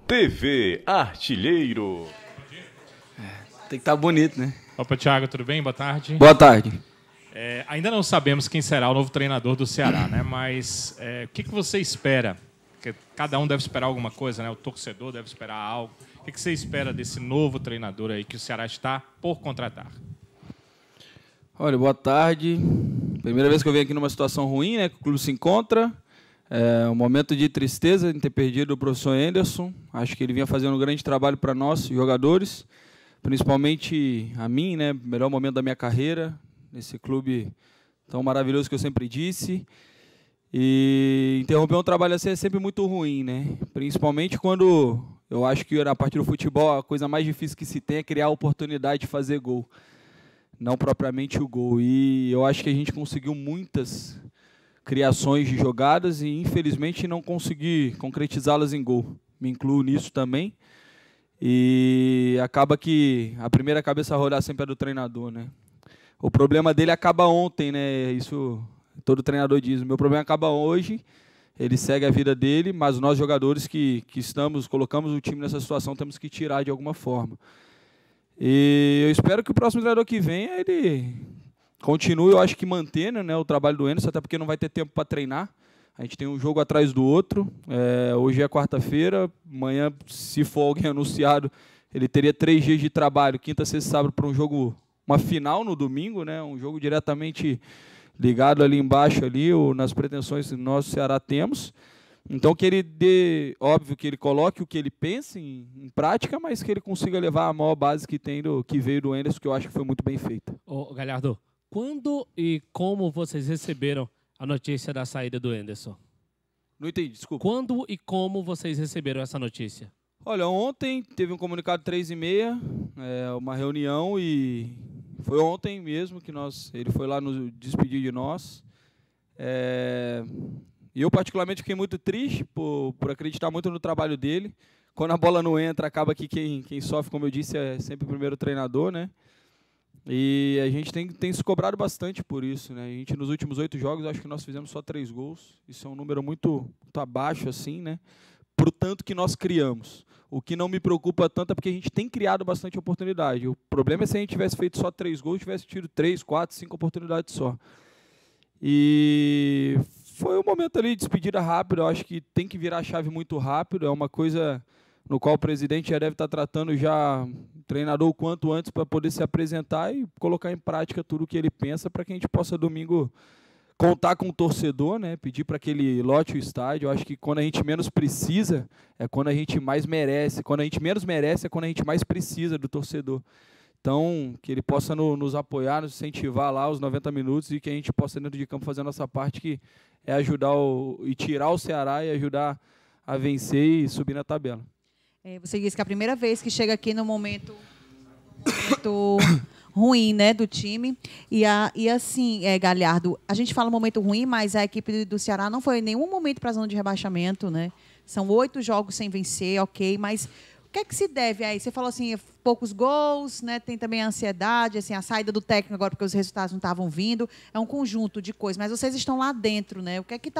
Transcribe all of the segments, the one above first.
TV Artilheiro. Tem que estar bonito, né? Opa, Thiago, tudo bem? Boa tarde. Boa tarde. Ainda não sabemos quem será o novo treinador do Ceará, né? Mas o que você espera? Porque cada um deve esperar alguma coisa, né? O torcedor deve esperar algo. O que você espera desse novo treinador aí que o Ceará está por contratar? Olha, boa tarde. Primeira vez que eu venho aqui numa situação ruim, né? Que o clube se encontra. Um momento de tristeza em ter perdido o professor Anderson. Acho que ele vinha fazendo um grande trabalho para nós, jogadores. Principalmente a mim, né? Melhor momento da minha carreira. Nesse clube tão maravilhoso que eu sempre disse. E interromper um trabalho assim é sempre muito ruim, né? Principalmente quando eu acho que na parte do futebol a coisa mais difícil que se tem é criar a oportunidade de fazer gol. Não propriamente o gol. E eu acho que a gente conseguiu muitas criações de jogadas e infelizmente não consegui concretizá-las em gol. Me incluo nisso também. E acaba que a primeira cabeça a rodar sempre é do treinador, né? O problema dele acaba ontem, né? Isso todo treinador diz. O meu problema acaba hoje, ele segue a vida dele, mas nós jogadores que colocamos o time nessa situação, temos que tirar de alguma forma. E eu espero que o próximo treinador que venha, ele continue, eu acho que mantendo, né, o trabalho do Anderson, até porque não vai ter tempo para treinar. A gente tem um jogo atrás do outro. Hoje é quarta-feira, amanhã, se for alguém anunciado, ele teria 3 dias de trabalho, quinta, sexta e sábado, para um jogo, uma final no domingo, né, um jogo diretamente ligado ali embaixo, ali, nas pretensões que nós, Ceará, temos. Então, que ele dê, óbvio, que ele coloque o que ele pensa em prática, mas que ele consiga levar a maior base que veio do Anderson, que eu acho que foi muito bem feita. Ô, Galhardo, quando e como vocês receberam a notícia da saída do Anderson? Não entendi, desculpa. Quando e como vocês receberam essa notícia? Olha, ontem teve um comunicado 3h30, uma reunião, e foi ontem mesmo que ele foi lá nos despedir de nós. E eu, particularmente, fiquei muito triste por acreditar muito no trabalho dele. Quando a bola não entra, acaba que quem sofre, como eu disse, é sempre o primeiro treinador, né? E a gente tem se cobrado bastante por isso, né? A gente, nos últimos 8 jogos, acho que nós fizemos só 3 gols. Isso é um número muito abaixo, assim, né? Pro tanto que nós criamos. O que não me preocupa tanto é porque a gente tem criado bastante oportunidade. O problema é se a gente tivesse feito só 3 gols, tivesse tido 3, 4, 5 oportunidades só. E foi um momento ali de despedida rápida. Eu acho que tem que virar a chave muito rápido. É uma coisa no qual o presidente já deve estar tratando já o treinador o quanto antes para poder se apresentar e colocar em prática tudo o que ele pensa para que a gente possa domingo contar com o torcedor, né? Pedir para que ele lote o estádio. Eu acho que quando a gente menos precisa é quando a gente mais merece. Quando a gente menos merece é quando a gente mais precisa do torcedor. Então, que ele possa nos apoiar, nos incentivar lá os 90 minutos e que a gente possa, dentro de campo, fazer a nossa parte, que é ajudar e tirar o Ceará e ajudar a vencer e subir na tabela. Você disse que é a primeira vez que chega aqui no momento ruim, né, do time. E assim, Galhardo, a gente fala um momento ruim, mas a equipe do Ceará não foi em nenhum momento para a zona de rebaixamento, né? São 8 jogos sem vencer, ok, mas o que é que se deve aí? Você falou assim, poucos gols, né? Tem também a ansiedade, assim, a saída do técnico agora porque os resultados não estavam vindo. É um conjunto de coisas, mas vocês estão lá dentro, né? O que é que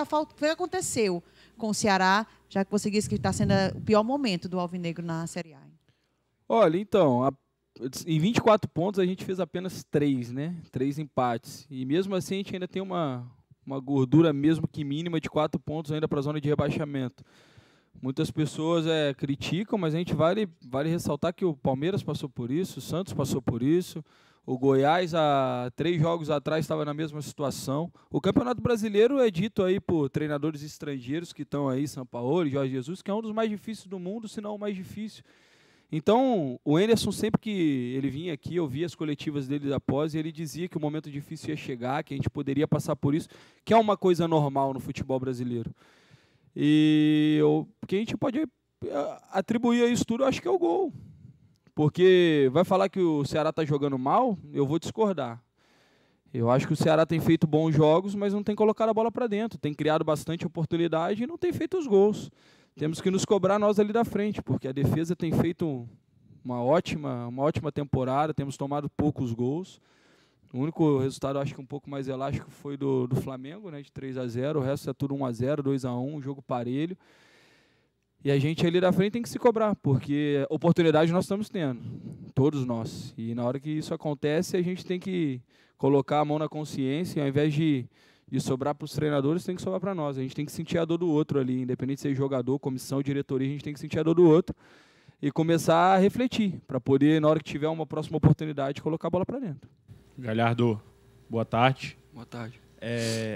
aconteceu com o Ceará, já que você disse que está sendo o pior momento do Alvinegro na Série A? Olha, então, em 24 pontos a gente fez apenas 3, né? 3 empates. E mesmo assim a gente ainda tem uma gordura mesmo que mínima de 4 pontos ainda para a zona de rebaixamento. Muitas pessoas criticam, mas a gente vale ressaltar que o Palmeiras passou por isso, o Santos passou por isso, o Goiás, há 3 jogos atrás, estava na mesma situação. O Campeonato Brasileiro é dito aí por treinadores estrangeiros que estão aí, Sampaoli, Jorge Jesus, que é um dos mais difíceis do mundo, se não o mais difícil. Então, o Anderson, sempre que ele vinha aqui, eu via as coletivas dele após, e ele dizia que o momento difícil ia chegar, que a gente poderia passar por isso, que é uma coisa normal no futebol brasileiro. E o que a gente pode atribuir a isso tudo, eu acho que é o gol. Porque vai falar que o Ceará está jogando mal, eu vou discordar. Eu acho que o Ceará tem feito bons jogos, mas não tem colocado a bola para dentro. Tem criado bastante oportunidade e não tem feito os gols. Temos que nos cobrar nós ali da frente, porque a defesa tem feito uma ótima temporada, temos tomado poucos gols. O único resultado, acho que um pouco mais elástico, foi do Flamengo, né, de 3-0. O resto é tudo 1-0, 2-1, jogo parelho. E a gente ali da frente tem que se cobrar, porque oportunidade nós estamos tendo, todos nós. E na hora que isso acontece, a gente tem que colocar a mão na consciência, e ao invés de sobrar para os treinadores, tem que sobrar para nós. A gente tem que sentir a dor do outro ali, independente de ser jogador, comissão, diretoria, a gente tem que sentir a dor do outro e começar a refletir, para poder, na hora que tiver uma próxima oportunidade, colocar a bola para dentro. Galhardo, boa tarde. Boa tarde.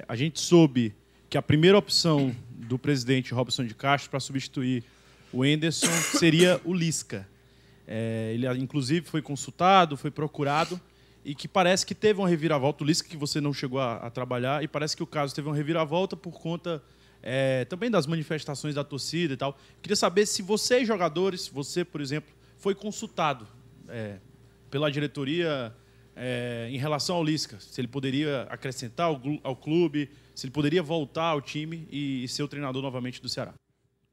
A gente soube que a primeira opção do presidente Robson de Castro para substituir o Henderson seria o Lisca. Ele, inclusive, foi consultado, foi procurado, e que parece que teve uma reviravolta. O Lisca, que você não chegou a trabalhar, e parece que o caso teve uma reviravolta por conta também das manifestações da torcida e tal. Queria saber se vocês, jogadores, você, por exemplo, foi consultado pela diretoria em relação ao Lisca, se ele poderia acrescentar ao clube, se ele poderia voltar ao time e ser o treinador novamente do Ceará.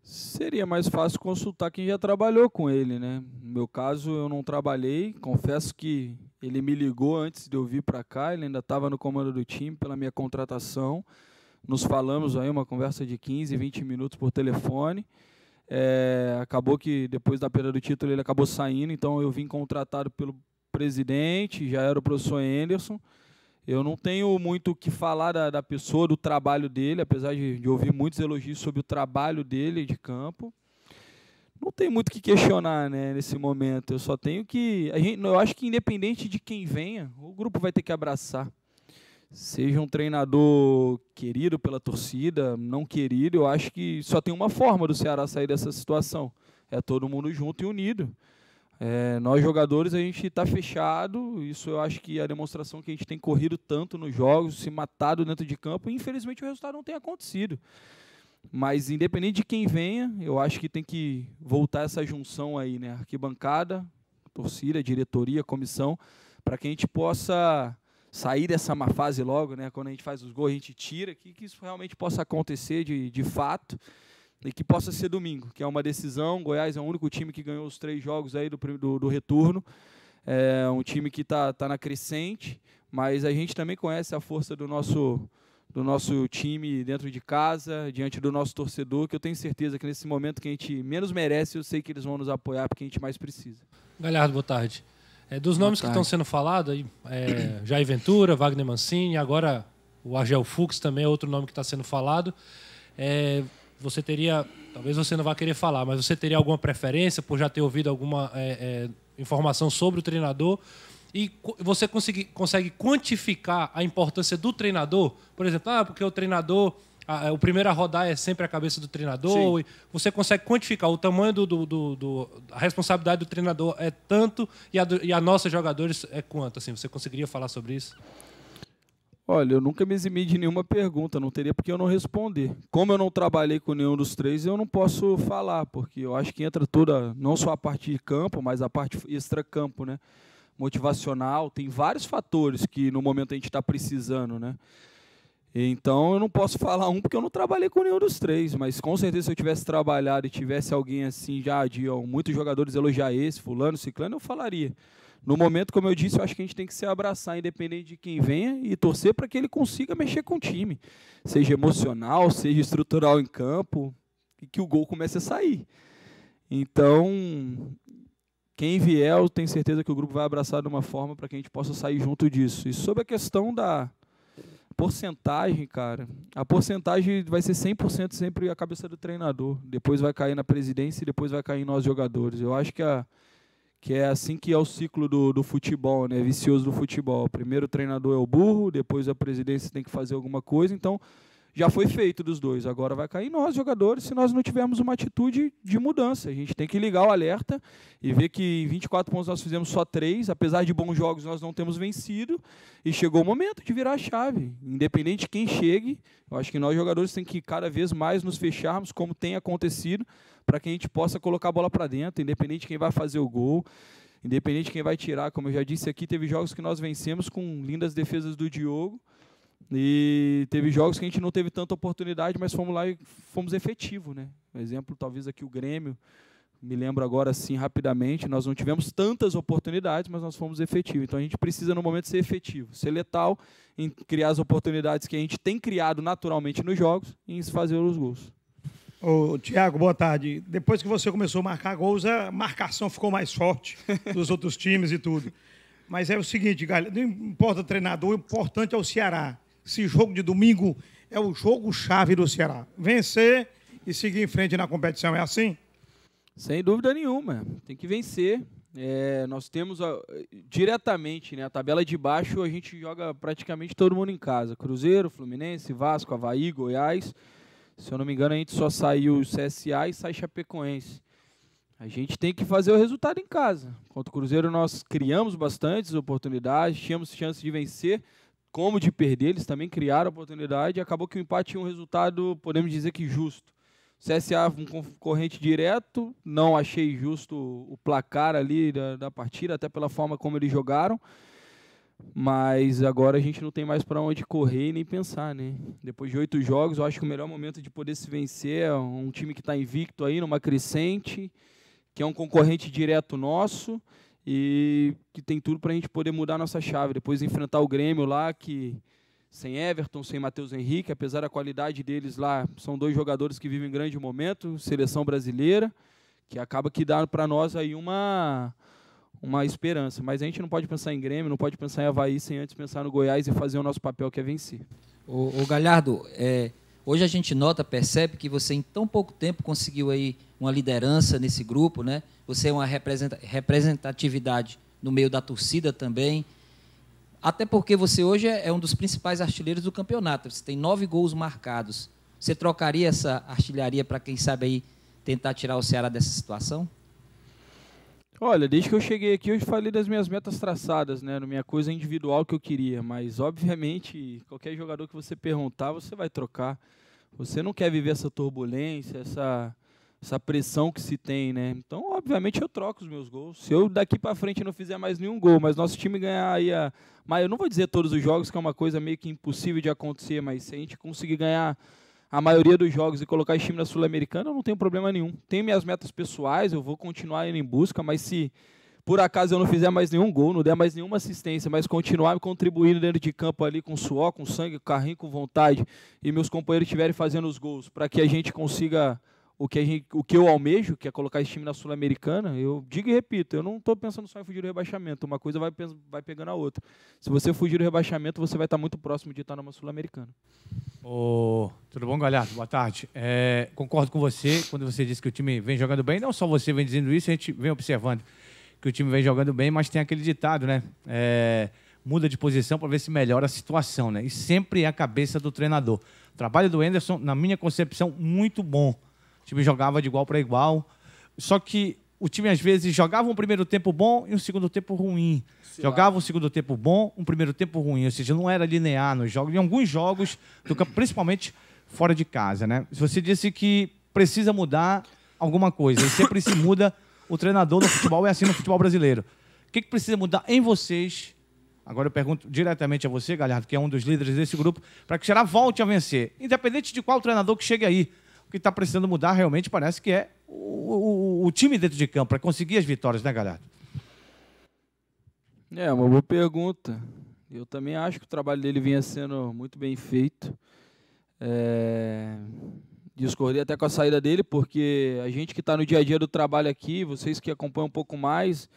Seria mais fácil consultar quem já trabalhou com ele, né? No meu caso, eu não trabalhei. Confesso que ele me ligou antes de eu vir para cá. Ele ainda estava no comando do time pela minha contratação. Nos falamos aí, uma conversa de 15, 20 minutos por telefone. Acabou que depois da perda do título ele acabou saindo, então eu vim contratado pelo presidente, já era o professor Henderson. Eu não tenho muito o que falar da pessoa, do trabalho dele, apesar de ouvir muitos elogios sobre o trabalho dele de campo. Não tem muito o que questionar, né, nesse momento. Eu só tenho que... eu acho que independente de quem venha, o grupo vai ter que abraçar. Seja um treinador querido pela torcida, não querido, eu acho que só tem uma forma do Ceará sair dessa situação. É todo mundo junto e unido. Nós jogadores, a gente está fechado, isso eu acho que é a demonstração que a gente tem corrido tanto nos jogos, se matado dentro de campo, e infelizmente o resultado não tem acontecido. Mas independente de quem venha, eu acho que tem que voltar essa junção aí, né? Arquibancada, torcida, diretoria, comissão, para que a gente possa sair dessa má fase logo, né? Quando a gente faz os gols, a gente tira, que isso realmente possa acontecer de fato, e que possa ser domingo, que é uma decisão. Goiás é o único time que ganhou os 3 jogos aí do retorno. É um time que tá na crescente, mas a gente também conhece a força do nosso time dentro de casa, diante do nosso torcedor, que eu tenho certeza que nesse momento que a gente menos merece, eu sei que eles vão nos apoiar porque a gente mais precisa. Galhardo, boa tarde. Dos nomes que estão sendo falados, Jair Ventura, Wagner Mancini, agora o Argel Fux também é outro nome que está sendo falado. Você teria, talvez você não vá querer falar, mas você teria alguma preferência por já ter ouvido alguma informação sobre o treinador? E você consegue quantificar a importância do treinador? Por exemplo, porque o treinador, o primeiro a rodar é sempre a cabeça do treinador. Você consegue quantificar o tamanho a responsabilidade do treinador é tanto e a nossos jogadores é quanto? Assim, você conseguiria falar sobre isso? Olha, eu nunca me eximi de nenhuma pergunta, não teria porque eu não responder. Como eu não trabalhei com nenhum dos 3, eu não posso falar, porque eu acho que entra toda, não só a parte de campo, mas a parte extra-campo, né? Motivacional, tem vários fatores que no momento a gente está precisando, né? Então eu não posso falar porque eu não trabalhei com nenhum dos 3, mas com certeza se eu tivesse trabalhado e tivesse alguém assim, já de muitos jogadores elogiar esse, fulano, ciclano, eu falaria. No momento, como eu disse, eu acho que a gente tem que se abraçar, independente de quem venha, e torcer para que ele consiga mexer com o time. Seja emocional, seja estrutural em campo, e que o gol comece a sair. Então, quem vier, eu tenho certeza que o grupo vai abraçar de uma forma para que a gente possa sair junto disso. E sobre a questão da porcentagem, cara, a porcentagem vai ser 100% sempre a cabeça do treinador. Depois vai cair na presidência e depois vai cair em nós jogadores. Eu acho que é assim que é o ciclo do futebol, né? Vicioso do futebol. Primeiro o treinador é o burro, depois a presidência tem que fazer alguma coisa. Então, já foi feito dos 2. Agora vai cair nós, jogadores, se nós não tivermos uma atitude de mudança. A gente tem que ligar o alerta e ver que em 24 pontos nós fizemos só 3. Apesar de bons jogos, nós não temos vencido. E chegou o momento de virar a chave. Independente de quem chegue, eu acho que nós, jogadores, tem que cada vez mais nos fecharmos, como tem acontecido, para que a gente possa colocar a bola para dentro, independente de quem vai fazer o gol, independente de quem vai tirar. Como eu já disse aqui, teve jogos que nós vencemos com lindas defesas do Diogo, e teve jogos que a gente não teve tanta oportunidade, mas fomos lá e fomos efetivos, né? Um exemplo, talvez aqui o Grêmio, me lembro agora assim rapidamente, nós não tivemos tantas oportunidades, mas nós fomos efetivos. Então a gente precisa no momento ser efetivo, ser letal em criar as oportunidades que a gente tem criado naturalmente nos jogos e em fazer os gols. Ô, Thiago, boa tarde. Depois que você começou a marcar gols, a marcação ficou mais forte dos outros times e tudo. Mas é o seguinte, galera, não importa o treinador, o importante é o Ceará. Esse jogo de domingo é o jogo-chave do Ceará. Vencer e seguir em frente na competição, é assim? Sem dúvida nenhuma, tem que vencer. Nós temos diretamente, né, a tabela de baixo, a gente joga praticamente todo mundo em casa. Cruzeiro, Fluminense, Vasco, Avaí, Goiás. Se eu não me engano, a gente só saiu o CSA e sai Chapecoense. A gente tem que fazer o resultado em casa. Contra o Cruzeiro nós criamos bastantes oportunidades, tínhamos chance de vencer, como de perder, eles também criaram oportunidade. Acabou que o empate tinha um resultado, podemos dizer que justo. CSA, um concorrente direto, não achei justo o placar ali da partida, até pela forma como eles jogaram. Mas agora a gente não tem mais para onde correr e nem pensar, né? Depois de 8 jogos, eu acho que o melhor momento de poder se vencer é um time que está invicto aí, numa crescente, que é um concorrente direto nosso e que tem tudo para a gente poder mudar a nossa chave. Depois de enfrentar o Grêmio lá, que sem Everton, sem Matheus Henrique, apesar da qualidade deles lá, são 2 jogadores que vivem grande momento, seleção brasileira, que acaba que dá para nós aí uma esperança. Mas a gente não pode pensar em Grêmio, não pode pensar em Avaí sem antes pensar no Goiás e fazer o nosso papel, que é vencer. O Galhardo, hoje a gente percebe que você em tão pouco tempo conseguiu aí uma liderança nesse grupo, né? Você é uma representatividade no meio da torcida também. Até porque você hoje é um dos principais artilheiros do campeonato. Você tem 9 gols marcados. Você trocaria essa artilharia para, quem sabe, aí tentar tirar o Ceará dessa situação? Olha, desde que eu cheguei aqui, eu falei das minhas metas traçadas, né? Na minha coisa individual que eu queria. Mas, obviamente, qualquer jogador que você perguntar, você vai trocar. Você não quer viver essa turbulência, essa pressão que se tem, né? Então, obviamente, eu troco os meus gols. Se eu daqui para frente não fizer mais nenhum gol, mas nosso time ganhar aí mas eu não vou dizer todos os jogos, que é uma coisa meio que impossível de acontecer, mas se a gente conseguir ganhar a maioria dos jogos e colocar esse time na Sul-Americana, eu não tenho problema nenhum. Tenho minhas metas pessoais, eu vou continuar indo em busca, mas se por acaso eu não fizer mais nenhum gol, não der mais nenhuma assistência, mas continuar contribuindo dentro de campo ali com suor, com sangue, com carrinho, com vontade, e meus companheiros estiverem fazendo os gols, para que a gente consiga o que eu almejo, que é colocar esse time na Sul-Americana, eu digo e repito, eu não estou pensando só em fugir do rebaixamento, uma coisa vai pegando a outra. Se você fugir do rebaixamento, você vai estar muito próximo de estar numa Sul-Americana. Tudo bom, Galhardo? Boa tarde. Concordo com você quando você disse que o time vem jogando bem, não só você vem dizendo isso, a gente vem observando que o time vem jogando bem, mas tem aquele ditado, né? Muda de posição para ver se melhora a situação, né? E sempre é a cabeça do treinador. O trabalho do Anderson, na minha concepção, muito bom. O time jogava de igual para igual, só que o time às vezes jogava um primeiro tempo bom e um segundo tempo ruim. Jogava um segundo tempo bom, um primeiro tempo ruim, ou seja, não era linear nos jogos, em alguns jogos, principalmente fora de casa, né? Você disse que precisa mudar alguma coisa, e sempre se muda o treinador no futebol, é assim no futebol brasileiro. O que precisa mudar em vocês? Agora eu pergunto diretamente a você, Galhardo, que é um dos líderes desse grupo, para que o Ceará volte a vencer, independente de qual treinador que chegue aí. O que está precisando mudar realmente parece que é o time dentro de campo, para conseguir as vitórias, né, Galhardo? É uma boa pergunta. Eu também acho que o trabalho dele vinha sendo muito bem feito. Discordei até com a saída dele, porque a gente que está no dia a dia do trabalho aqui, vocês que acompanham um pouco mais,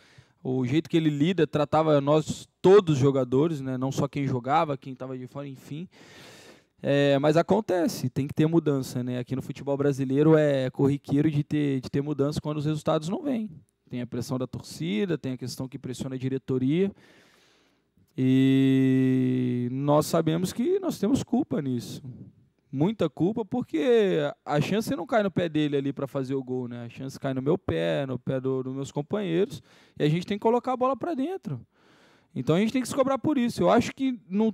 o jeito que ele lida, tratava nós todos os jogadores, né? Não só quem jogava, quem estava de fora, enfim. Mas acontece, tem que ter mudança, né? Aqui no futebol brasileiro é corriqueiro de ter mudança quando os resultados não vêm. Tem a pressão da torcida, tem a questão que pressiona a diretoria. E nós sabemos que nós temos culpa nisso. Muita culpa, porque a chance não cai no pé dele ali para fazer o gol, né? A chance cai no meu pé, no pé dos meus companheiros, e a gente tem que colocar a bola para dentro. Então a gente tem que se cobrar por isso. Eu acho que não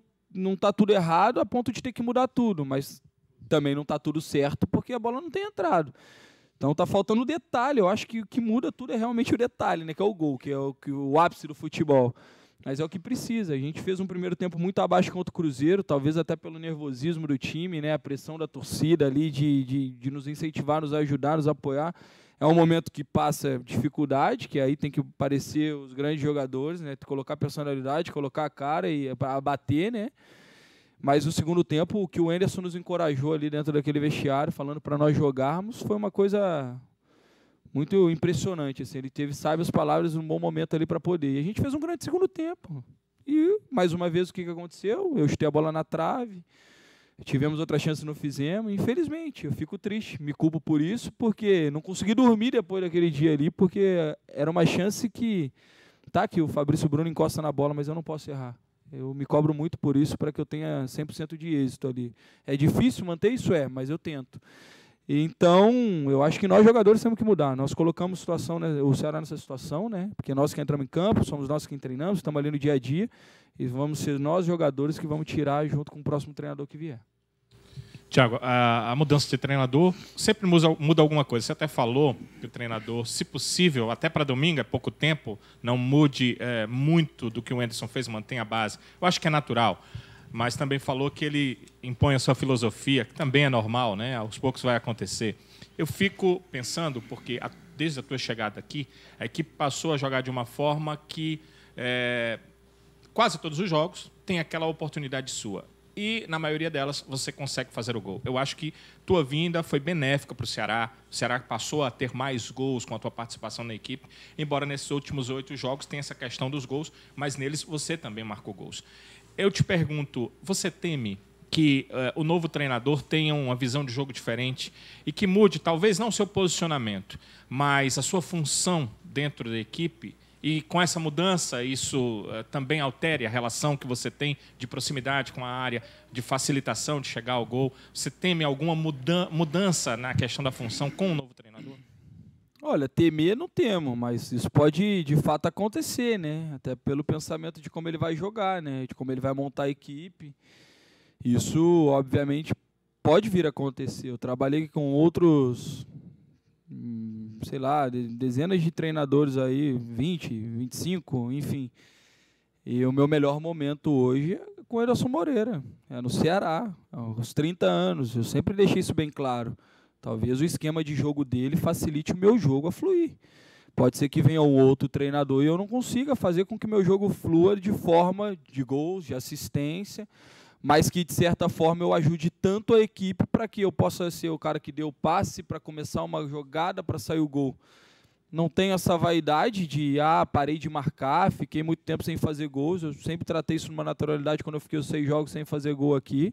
está tudo errado a ponto de ter que mudar tudo, mas também não está tudo certo porque a bola não tem entrado. Então está faltando o detalhe. Eu acho que o que muda tudo é realmente o detalhe, né? Que é o gol, que é o ápice do futebol. Mas é o que precisa. A gente fez um primeiro tempo muito abaixo contra o Cruzeiro, talvez até pelo nervosismo do time, né? A pressão da torcida ali de nos incentivar, nos ajudar, nos apoiar. É um momento que passa dificuldade, que aí tem que parecer os grandes jogadores, né? Colocar personalidade, colocar a cara e bater, né? Mas o segundo tempo, o que o Anderson nos encorajou ali dentro daquele vestiário, falando para nós jogarmos, foi uma coisa muito impressionante. Assim. Ele teve, sabe, as palavras num bom momento ali para poder. E a gente fez um grande segundo tempo. E, mais uma vez, o que aconteceu? Eu chutei a bola na trave, tivemos outra chance e não fizemos. Infelizmente, eu fico triste, me culpo por isso, porque não consegui dormir depois daquele dia ali, porque era uma chance que... Tá, que o Fabrício Bruno encosta na bola, mas eu não posso errar. Eu me cobro muito por isso, para que eu tenha 100% de êxito ali. É difícil manter isso, mas eu tento. Então, eu acho que nós jogadores temos que mudar. Nós colocamos situação, né, o Ceará nessa situação, né, porque nós que entramos em campo, somos nós que treinamos, estamos ali no dia a dia, e vamos ser nós jogadores que vamos tirar junto com o próximo treinador que vier. Tiago, a mudança de treinador sempre muda alguma coisa. Você até falou que o treinador, se possível, até para domingo, é pouco tempo, não mude muito do que o Anderson fez, mantenha a base. Eu acho que é natural. Mas também falou que ele impõe a sua filosofia, que também é normal, né? Aos poucos vai acontecer. Eu fico pensando, porque desde a tua chegada aqui, a equipe passou a jogar de uma forma que quase todos os jogos tem aquela oportunidade sua. E, na maioria delas, você consegue fazer o gol. Eu acho que tua vinda foi benéfica para o Ceará. O Ceará passou a ter mais gols com a tua participação na equipe, embora nesses últimos 8 jogos tenha essa questão dos gols, mas neles você também marcou gols. Eu te pergunto, você teme que o novo treinador tenha uma visão de jogo diferente e que mude, talvez não o seu posicionamento, mas a sua função dentro da equipe? E com essa mudança, isso também altere a relação que você tem de proximidade com a área, de facilitação de chegar ao gol? Você teme alguma mudança na questão da função com o novo treinador? Olha, temer não temo, mas isso pode de fato acontecer, né? Até pelo pensamento de como ele vai jogar, né? De como ele vai montar a equipe. Isso, obviamente, pode vir a acontecer. Eu trabalhei com outros... sei lá, dezenas de treinadores aí, 20, 25, enfim. E o meu melhor momento hoje é com o Anderson Moreira, é no Ceará, aos 30 anos. Eu sempre deixei isso bem claro. Talvez o esquema de jogo dele facilite o meu jogo a fluir. Pode ser que venha um outro treinador e eu não consiga fazer com que meu jogo flua de forma de gols, de assistência, mas que, de certa forma, eu ajude tanto a equipe para que eu possa ser o cara que dê o passe para começar uma jogada para sair o gol. Não tenho essa vaidade de, parei de marcar, fiquei muito tempo sem fazer gols. Eu sempre tratei isso numa naturalidade quando eu fiquei os 6 jogos sem fazer gol aqui.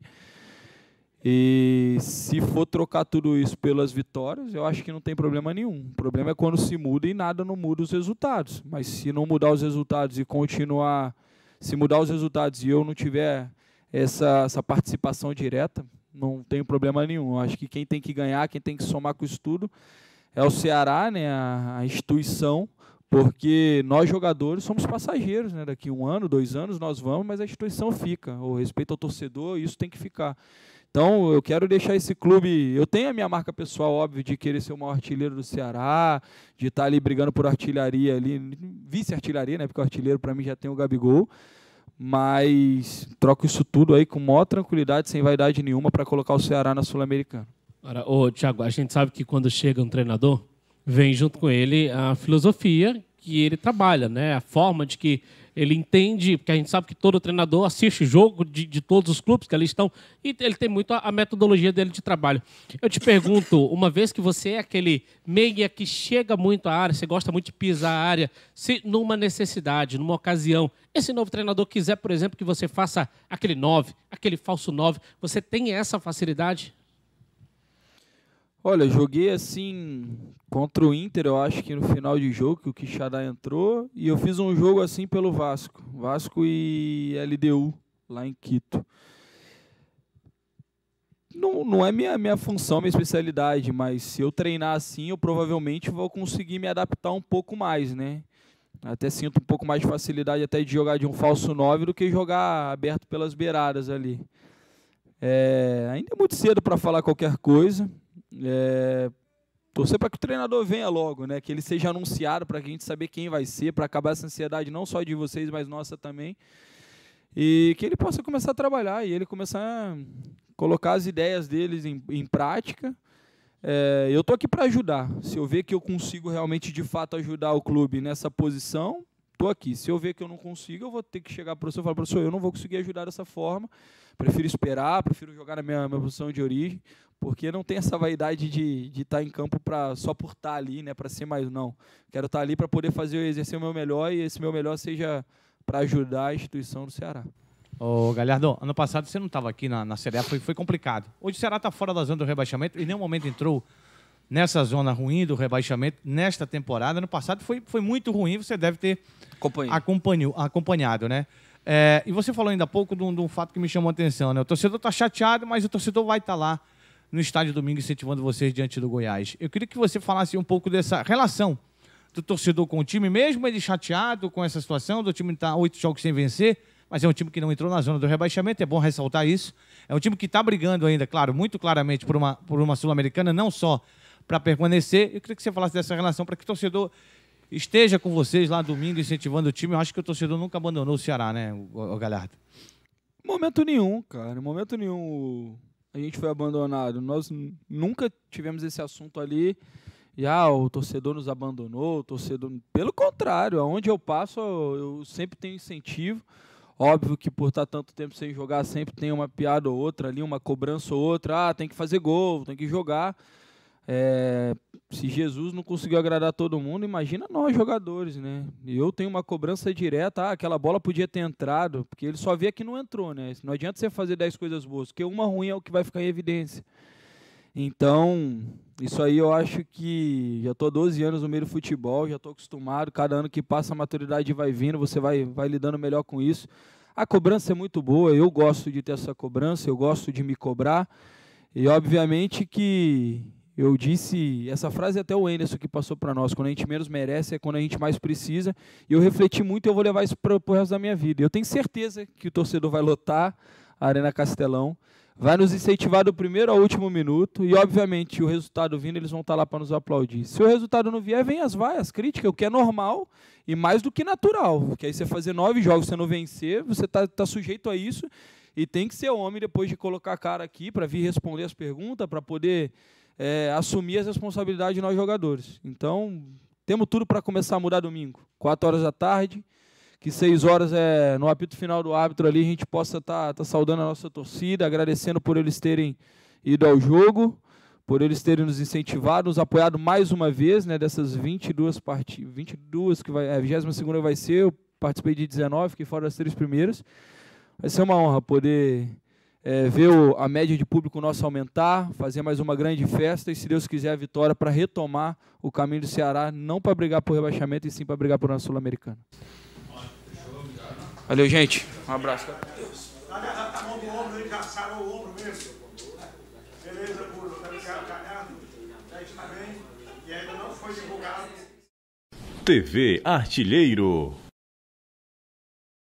E se for trocar tudo isso pelas vitórias, eu acho que não tem problema nenhum. O problema é quando se muda e nada não muda os resultados. Mas se não mudar os resultados e continuar... Se mudar os resultados e eu não tiver... Essa participação direta, não tem problema nenhum. Eu acho que quem tem que ganhar, quem tem que somar com isso tudo é o Ceará, né, a instituição, porque nós jogadores somos passageiros, né, daqui 1 ano, 2 anos nós vamos, mas a instituição fica. O respeito ao torcedor, isso tem que ficar. Então, eu quero deixar esse clube... Eu tenho a minha marca pessoal, óbvio, de querer ser o maior artilheiro do Ceará, de estar ali brigando por artilharia, ali, vice-artilharia, né, porque o artilheiro para mim já tem o Gabigol. Mas troco isso tudo aí com maior tranquilidade, sem vaidade nenhuma, para colocar o Ceará na Sul-Americana. Tiago, a gente sabe que quando chega um treinador, vem junto com ele a filosofia que ele trabalha, né? A forma de que ele entende, porque a gente sabe que todo treinador assiste jogo de todos os clubes que ali estão, e ele tem muito a metodologia dele de trabalho. Eu te pergunto, uma vez que você é aquele meia que chega muito à área, você gosta muito de pisar a área, se numa necessidade, numa ocasião, esse novo treinador quiser, por exemplo, que você faça aquele 9, aquele falso 9, você tem essa facilidade? Olha, joguei assim contra o Inter, eu acho que no final de jogo, que o Quixadá entrou, e eu fiz um jogo assim pelo Vasco e LDU, lá em Quito. Não é minha função, minha especialidade, mas se eu treinar assim, eu provavelmente vou conseguir me adaptar um pouco mais, né? Até sinto um pouco mais de facilidade até de jogar de um falso 9 do que jogar aberto pelas beiradas ali. Ainda é muito cedo para falar qualquer coisa. Torcer para que o treinador venha logo, né? Que ele seja anunciado para que a gente saber quem vai ser, para acabar essa ansiedade não só de vocês, mas nossa também. E que ele possa começar a trabalhar e ele começar a colocar as ideias deles em prática. Eu estou aqui para ajudar. Se eu ver que eu consigo realmente, de fato, ajudar o clube nessa posição, estou aqui. Se eu ver que eu não consigo, eu vou ter que chegar para o professor e falar, professor, eu não vou conseguir ajudar dessa forma, prefiro esperar, prefiro jogar na minha posição de origem, porque não tem essa vaidade de estar em campo só por estar ali, né, para ser mais, não. Quero estar ali para poder exercer o meu melhor e esse meu melhor seja para ajudar a instituição do Ceará. Ô, Galhardo, ano passado você não estava aqui na Série A, foi complicado. Hoje o Ceará está fora da zona do rebaixamento e em nenhum momento entrou nessa zona ruim do rebaixamento nesta temporada. Ano passado foi muito ruim, você deve ter acompanhado, né? E você falou ainda há pouco de um fato que me chamou a atenção, né? O torcedor está chateado, mas o torcedor vai estar lá no estádio domingo incentivando vocês diante do Goiás. Eu queria que você falasse um pouco dessa relação do torcedor com o time, mesmo ele chateado com essa situação, do time estar 8 jogos sem vencer, mas é um time que não entrou na zona do rebaixamento, é bom ressaltar isso. É um time que está brigando ainda, claro, muito claramente por uma Sul-Americana, não só para permanecer. Eu queria que você falasse dessa relação para que o torcedor esteja com vocês lá domingo incentivando o time. Eu acho que o torcedor nunca abandonou o Ceará, né, o Galhardo? Momento nenhum, cara. Em momento nenhum a gente foi abandonado. Nós nunca tivemos esse assunto ali. E o torcedor nos abandonou, o torcedor... Pelo contrário, aonde eu passo, eu sempre tenho incentivo. Óbvio que por estar tanto tempo sem jogar, sempre tem uma piada ou outra ali, uma cobrança ou outra. Tem que fazer gol, tem que jogar. Se Jesus não conseguiu agradar todo mundo, imagina nós jogadores, né? E eu tenho uma cobrança direta, aquela bola podia ter entrado, porque ele só vê que não entrou, né? Não adianta você fazer 10 coisas boas, porque uma ruim é o que vai ficar em evidência. Então, isso aí eu acho que já estou há 12 anos no meio do futebol, já estou acostumado, cada ano que passa a maturidade vai vindo, você vai lidando melhor com isso. A cobrança é muito boa, eu gosto de ter essa cobrança, eu gosto de me cobrar, e obviamente que eu disse, essa frase até o Anderson que passou para nós, quando a gente menos merece é quando a gente mais precisa, e eu refleti muito e eu vou levar isso para o resto da minha vida. Eu tenho certeza que o torcedor vai lotar a Arena Castelão, vai nos incentivar do primeiro ao último minuto, e obviamente o resultado vindo, eles vão estar lá para nos aplaudir. Se o resultado não vier, vem as críticas, o que é normal e mais do que natural, porque aí você fazer 9 jogos, você não vencer, você está sujeito a isso, e tem que ser homem depois de colocar a cara aqui para vir responder as perguntas, para poder assumir as responsabilidades de nós jogadores. Então, temos tudo para começar a mudar domingo, 4 horas da tarde, que 6 horas no apito final do árbitro ali a gente possa tá saudando a nossa torcida, agradecendo por eles terem ido ao jogo, por eles terem nos incentivado, nos apoiado mais uma vez, né, dessas 22 partidas, 22 que vai, a 22ª vai ser, eu participei de 19, fiquei fora das 3 primeiras. Vai ser uma honra poder ver a média de público nosso aumentar, fazer mais uma grande festa e, se Deus quiser, a vitória para retomar o caminho do Ceará, não para brigar por rebaixamento, e sim para brigar por uma Sul-Americana. Valeu, gente. Um abraço. A mão do ombro, ele já sarou o ombro mesmo. Beleza, Bruno. Galhardo. Já está bem. E ainda não foi divulgado. TV Artilheiro.